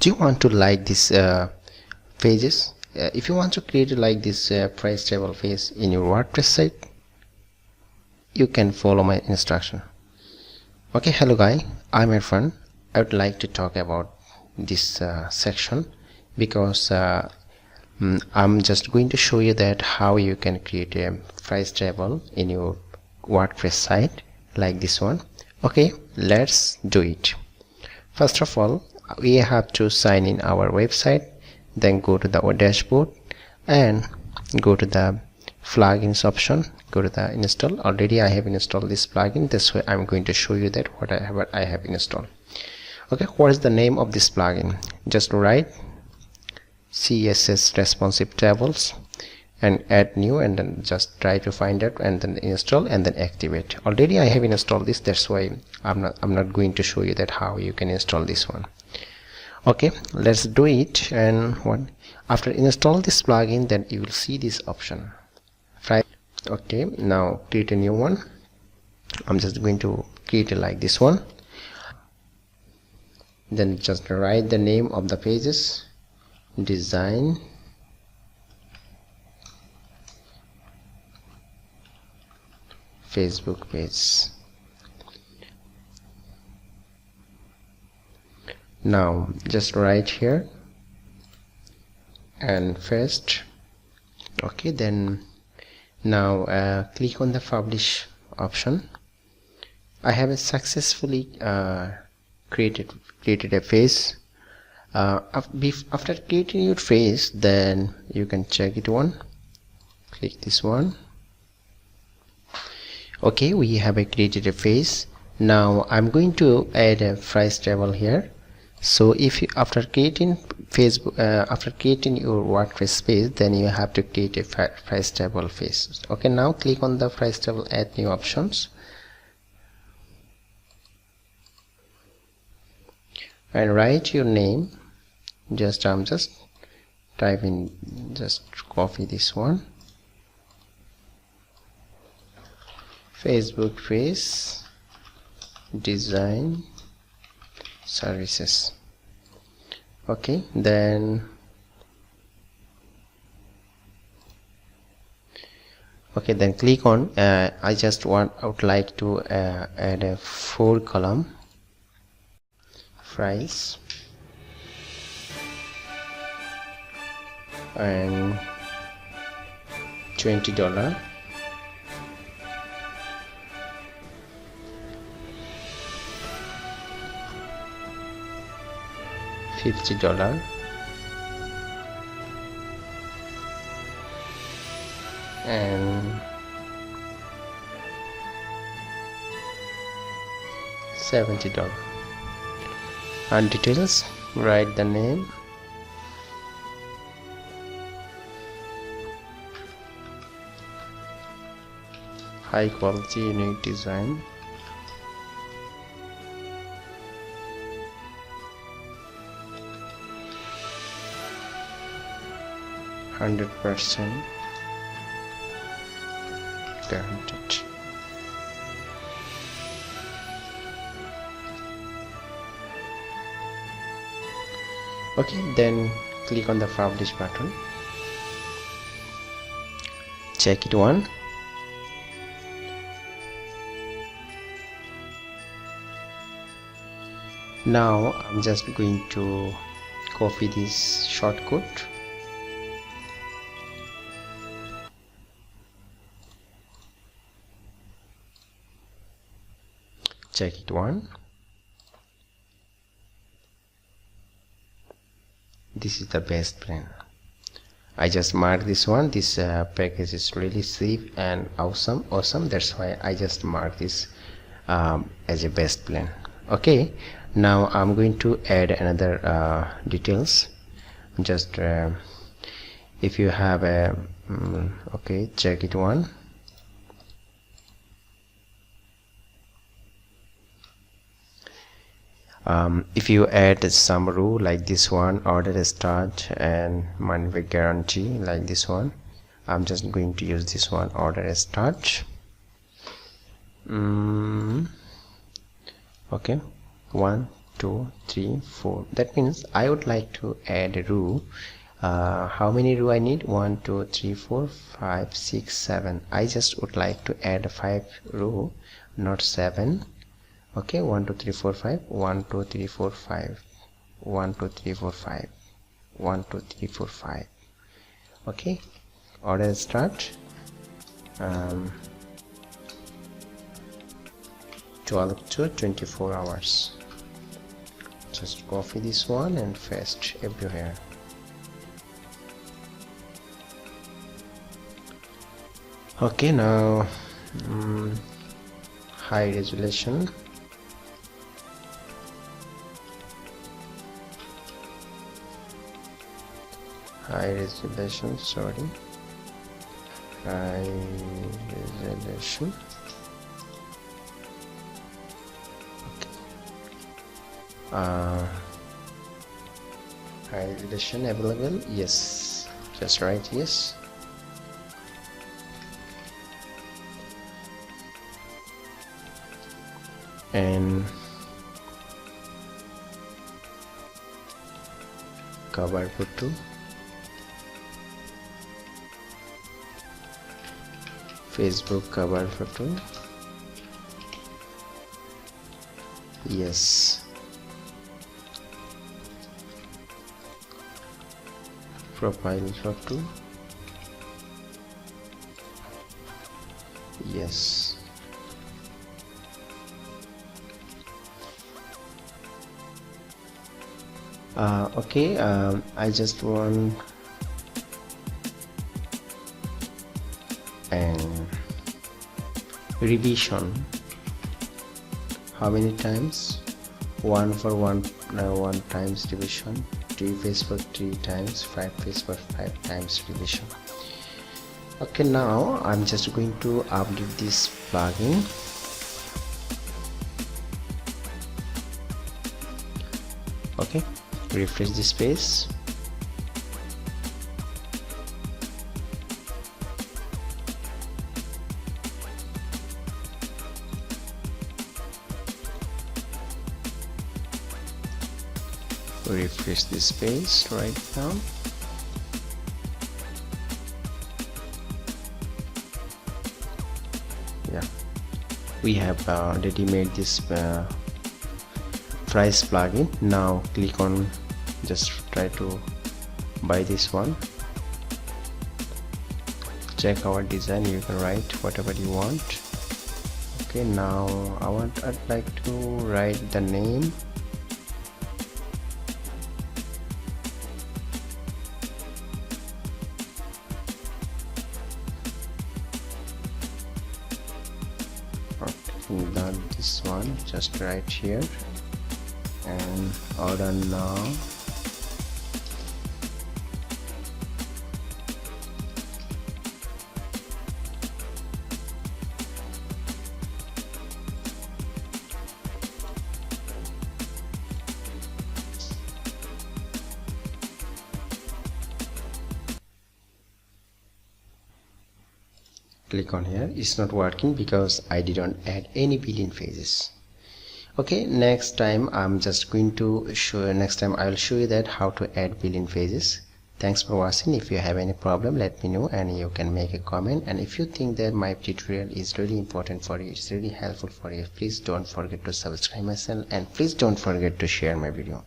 Do you want to like this pages? If you want to create like this price table page in your WordPress site, you can follow my instruction. Okay, hello guys, I'm Arfan. I would like to talk about this section because I'm just going to show you that how you can create a price table in your WordPress site like this one. Okay, let's do it. First of all, we have to sign in our website, then go to the dashboard and go to the plugins option, go to the install. Already I have installed this plugin. This way I'm going to show you that what I have installed. Okay, what is the name of this plugin? Just write CSS responsive tables and add new, and then just try to find it and then install and then activate. Already I have installed this, that's why I'm not going to show you that how you can install this one. Okay, let's do it. And after install this plugin, then you will see this option, right? Okay, now create a new one. I'm just going to create it like this one. Then just write the name of the pages, design, Facebook page. Now just write here and first. Okay, then now click on the publish option. I have successfully created a page. After creating your page, then you can check it one. Click this one. Okay, we have created a page. Now I'm going to add a price table here. So if you after creating your WordPress page, then you have to create a price table page. Okay, now click on the price table, add new options, and write your name. I'm just type in, just copy this one, Facebook page, design, services. Okay, then click on I would like to add a 4 column price and $20, $50, and $70. And details, write the name, high quality unique design, %100% guaranteed. Okay, then click on the publish button, check it one. Now I'm just going to copy this shortcode, check it one. This is the best plan. I just marked this one. This package is really safe and awesome. That's why I just marked this as a best plan. Okay, now I'm going to add another details. Just if you have a okay, check it one. If you add some rule like this one, order start and money back guarantee like this one, I'm just going to use this one, order start. Okay, 1 2 3 4. That means I would like to add a row. How many row I need? 1 2 3 4 5 6 7. I just would like to add 5 row, not 7. Okay, 1 2 3 4 5, 1 2 3 4 5, 1 2 3 4 5, 1 2 3 4 5. Okay, order start. 12 to 24 hours. Just copy this one and paste everywhere. Okay, now high resolution. High resolution, sorry. High resolution. High resolution available? Yes. Just write yes. And cover photo. Facebook cover photo. Yes. Profile photo. Yes. Okay, I just want an revision. How many times? One for one times revision, 3 phase for 3 times, 5 phase for 5 times revision. Okay, now I'm just going to update this plugin. Okay, refresh this page. Refresh this page right now. Yeah, we have already made this price plugin. Now click on, just try to buy this one. Check our design, you can write whatever you want. Okay, now I'd like to write the name. Not this one, just right here, and order now. Click on here. It's not working because I didn't add any boolean phases. Okay, next time I will show you that how to add boolean phases. Thanks for watching. If you have any problem, let me know, and you can make a comment. And if you think that my tutorial is really important for you, it's really helpful for you, please don't forget to subscribe my channel, and please don't forget to share my video.